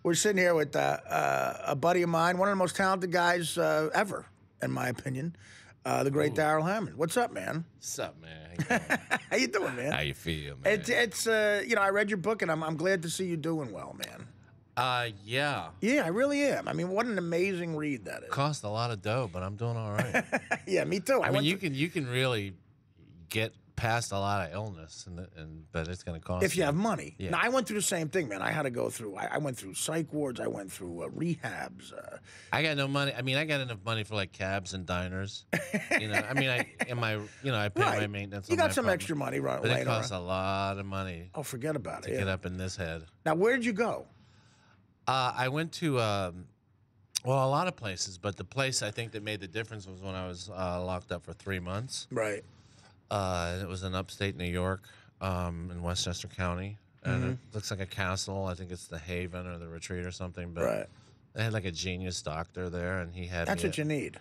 We're sitting here with a buddy of mine, one of the most talented guys ever, in my opinion, the great Darrell Hammond. What's up, man? What's up, man? How you doing, man? How you feel, man? It's you know, I read your book, and I'm glad to see you doing well, man. Yeah. Yeah, I really am. I mean, what an amazing read that is. Cost a lot of dough, but I'm doing all right. Yeah, me too. I mean, you can really get past a lot of illness, but it's going to cost if you have money. Yeah. Now, I went through the same thing, man. I had to go through. I went through psych wards. I went through rehabs. I got no money. I mean, I got enough money for like cabs and diners. You know, I mean, I pay my maintenance. You on got my some apartment, extra money, right? but it costs a lot of money. Oh, forget about to it. get up in this head. Now, where did you go? I went to well, a lot of places, but the place I think that made the difference was when I was locked up for 3 months. Right. It was in upstate New York, in Westchester County, and it looks like a castle. I think it's the Haven or the Retreat or something. But they had like a genius doctor there, and he had. That's what you need.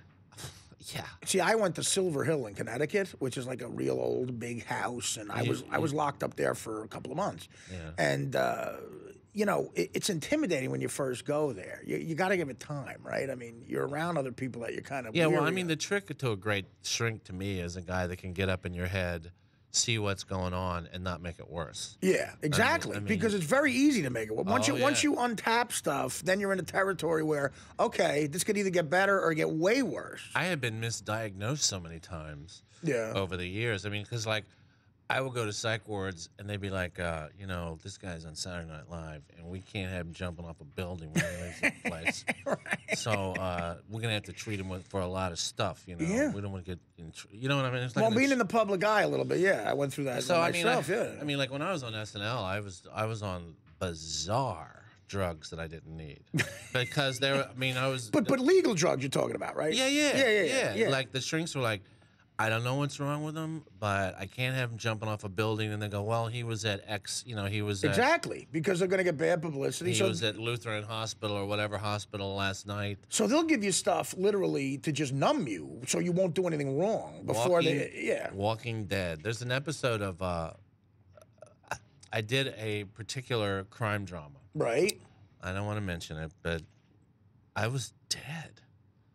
Yeah. See, I went to Silver Hill in Connecticut, which is like a real old big house, and I was locked up there for a couple of months. Yeah. And you know, it's intimidating when you first go there. You got to give it time, right? I mean, you're around other people that you're kind of well, I mean, the trick to a great shrink to me is a guy that can get up in your head, see what's going on, and not make it worse. Yeah, exactly. Because it's very easy to make it. Once you untap stuff, then you're in a territory where, okay, this could either get better or get way worse. I have been misdiagnosed so many times over the years. I mean, because like I would go to psych wards and they'd be like, you know, this guy's on Saturday Night Live and we can't have him jumping off a building when he leaves the place. So we're going to have to treat him for a lot of stuff, you know. Yeah. We don't want to get in, you know what I mean? It's like well, being in the public eye a little bit, yeah. I went through that myself, I mean, like when I was on SNL, I was on bizarre drugs that I didn't need because they were, I mean, I was. But legal drugs you're talking about, right? Yeah. Like the shrinks were like, I don't know what's wrong with him, but I can't have him jumping off a building. And they go, well, he was at X, you know, he was exactly because they're going to get bad publicity. He was at Lutheran Hospital or whatever hospital last night. So they'll give you stuff literally to just numb you, so you won't do anything wrong before Walking Dead. There's an episode of I did a particular crime drama. Right. I don't want to mention it, but I was dead.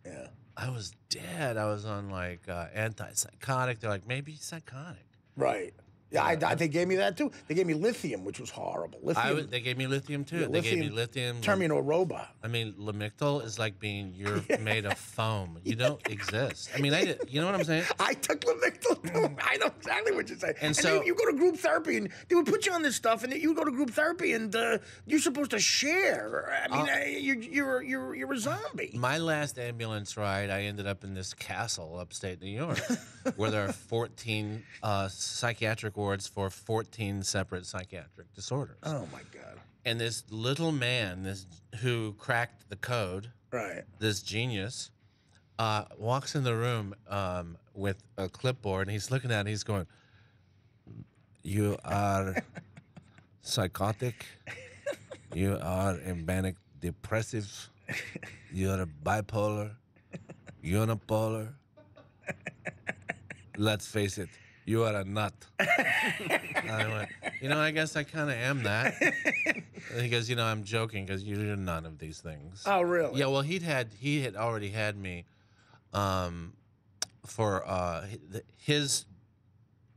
Yeah. I was dead. I was on like antipsychotic. They're like, maybe psychotic. Right. Yeah, they gave me that too. They gave me lithium, which was horrible. Lithium. They gave me lithium too. Yeah, they gave me lithium. Turn me into a robot. I mean, Lamictal is like being you're made of foam. You don't exist. I mean, you know what I'm saying? I took Lamictal too. I know exactly what you're saying. And so you go to group therapy, and they would put you on this stuff, and you go to group therapy, and you're supposed to share. I mean, you're a zombie. My last ambulance ride, I ended up in this castle upstate New York, where there are 14 psychiatric wards for 14 separate psychiatric disorders. Oh my God! And this little man, who cracked the code, right? This genius, walks in the room with a clipboard, and he's looking at it. And he's going, "You are psychotic. You are a manic depressive. You're bipolar, unipolar. Let's face it. You are a nut." I went, you know, I guess I kind of am that. And he goes, you know, I'm joking because you're none of these things. Oh, really? Yeah, well, he had already had me for his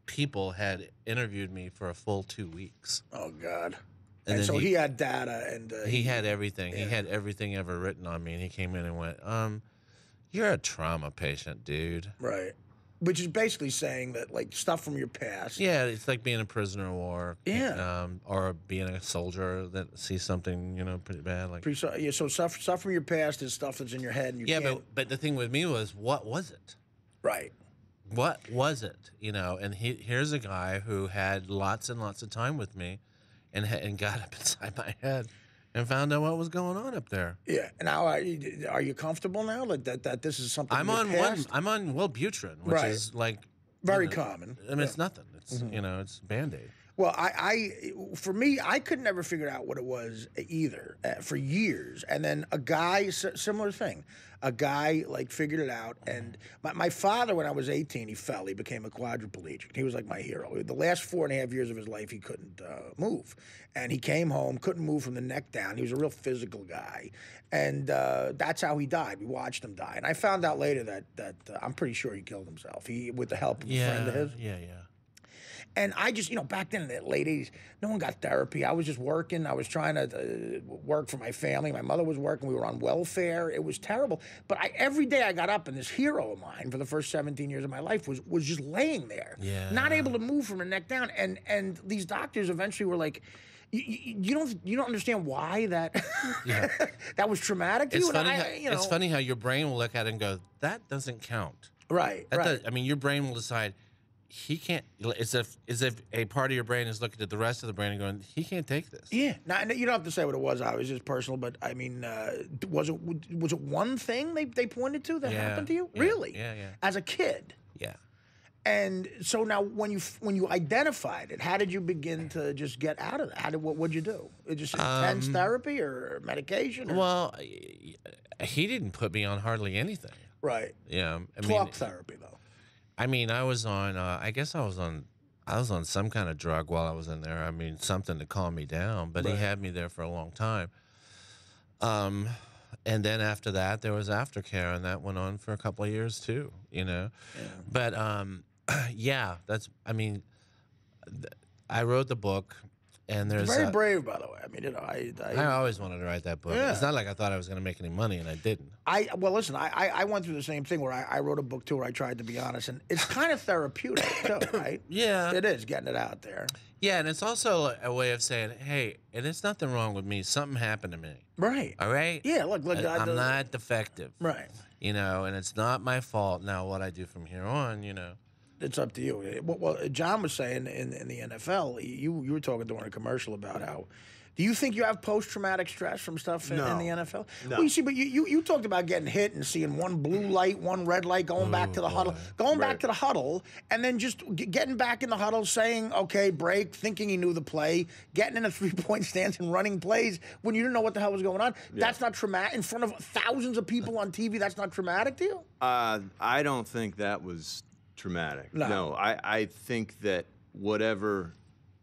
people had interviewed me for a full 2 weeks. Oh, God. And so he had data and... he had everything. Yeah. He had everything ever written on me. And he came in and went, you're a trauma patient, dude. Right. Which is basically saying that, like, stuff from your past. Yeah, it's like being a prisoner of war. Yeah. Or being a soldier that sees something, you know, pretty bad. Like, so stuff from your past is stuff that's in your head. And you can't... but the thing with me was, what was it? Right. What was it? You know, and here's a guy who had lots and lots of time with me and got up inside my head and found out what was going on up there. Yeah. Now, are you comfortable now that this is something? I'm on Wellbutrin, which is like very common. I mean, it's nothing. It's you know, it's Band-Aid. Well, for me, I could never figure out what it was either for years. And then a guy, similar thing, a guy like figured it out. And my father, when I was 18, he fell. He became a quadriplegic. He was like my hero. The last 4.5 years of his life, he couldn't move. And he came home, couldn't move from the neck down. He was a real physical guy. And that's how he died. We watched him die. And I found out later that I'm pretty sure he killed himself. With the help of a friend of his. Yeah. And I just, back then in the late 80s, no one got therapy. I was just working. I was trying to work for my family. My mother was working. We were on welfare. It was terrible. But every day I got up, and this hero of mine for the first 17 years of my life was just laying there, not able to move from the neck down. And these doctors eventually were like, you don't understand why that that was traumatic to you. It's funny how your brain will look at it and go, that doesn't count. Right. I mean, your brain will decide. He can't. As if a part of your brain is looking at the rest of the brain and going, he can't take this. Yeah. Now, you don't have to say what it was. I was just personal, but I mean, was it one thing they pointed to that happened to you? Yeah, really? Yeah. As a kid. Yeah. And so now, when you identified it, how did you begin to just get out of that? What'd you do? Just intense therapy or medication? Well, he didn't put me on hardly anything. Right. Yeah. Talk therapy though. I mean, I was on. I guess I was on some kind of drug while I was in there. I mean, something to calm me down. But he had me there for a long time. And then after that, there was aftercare, and that went on for a couple of years too. Yeah. But that's. I mean, I wrote the book. And there's very brave, by the way. I mean, I always wanted to write that book. Yeah. It's not like I thought I was going to make any money, and I didn't. Well, listen, I went through the same thing where I wrote a book too, where I tried to be honest, and it's kind of therapeutic too, right? Yeah, it is getting it out there. Yeah, and it's also a way of saying, hey, and there's nothing wrong with me. Something happened to me. Right. All right. Yeah. Look. I'm not defective. Right. And it's not my fault. Now, what I do from here on, It's up to you. Well, John was saying in the NFL, you were talking during a commercial about how. Do you think you have post-traumatic stress from stuff in the NFL? No. Well, you see, but you talked about getting hit and seeing one blue light, one red light, going back to the huddle, back to the huddle, and then just getting back in the huddle, saying, okay, break, thinking he knew the play, getting in a three-point stance and running plays when you didn't know what the hell was going on. Yeah. That's not traumatic. In front of thousands of people on TV, that's not traumatic to you? I don't think that was traumatic. No, I think that whatever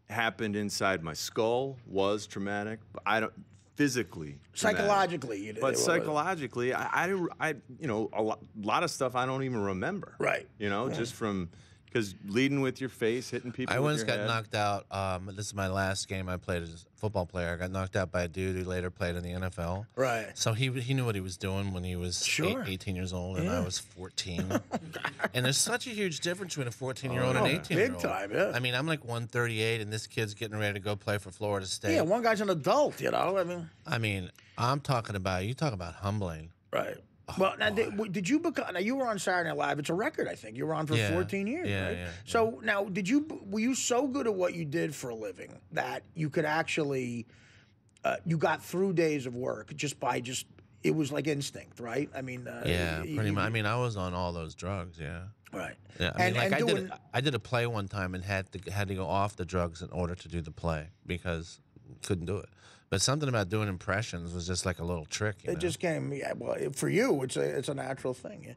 happened inside my skull was traumatic. But I don't physically. Psychologically, psychologically, I a lot of stuff I don't even remember. Right. Just from. Because leading with your face, hitting people with your head. I once got knocked out. This is my last game I played as a football player. I got knocked out by a dude who later played in the NFL. Right. So he knew what he was doing when he was 18 years old, and I was 14. And there's such a huge difference between a 14-year-old and an 18-year-old. Big time, yeah. I mean, I'm like 138, and this kid's getting ready to go play for Florida State. Yeah, one guy's an adult, I mean, I'm talking about, you talk about humbling. Right. Well, now, did you become? Now you were on Saturday Night Live. It's a record, I think. You were on for 14 years, right? Yeah. So now, were you so good at what you did for a living that you could actually, you got through days of work it was like instinct, right? I mean, pretty much. I mean, I was on all those drugs, Right. Yeah, I mean, I did a play one time and had to go off the drugs in order to do the play because couldn't do it. But something about doing impressions was just like a little trick. It just came, well, for you, it's a natural thing. Yeah.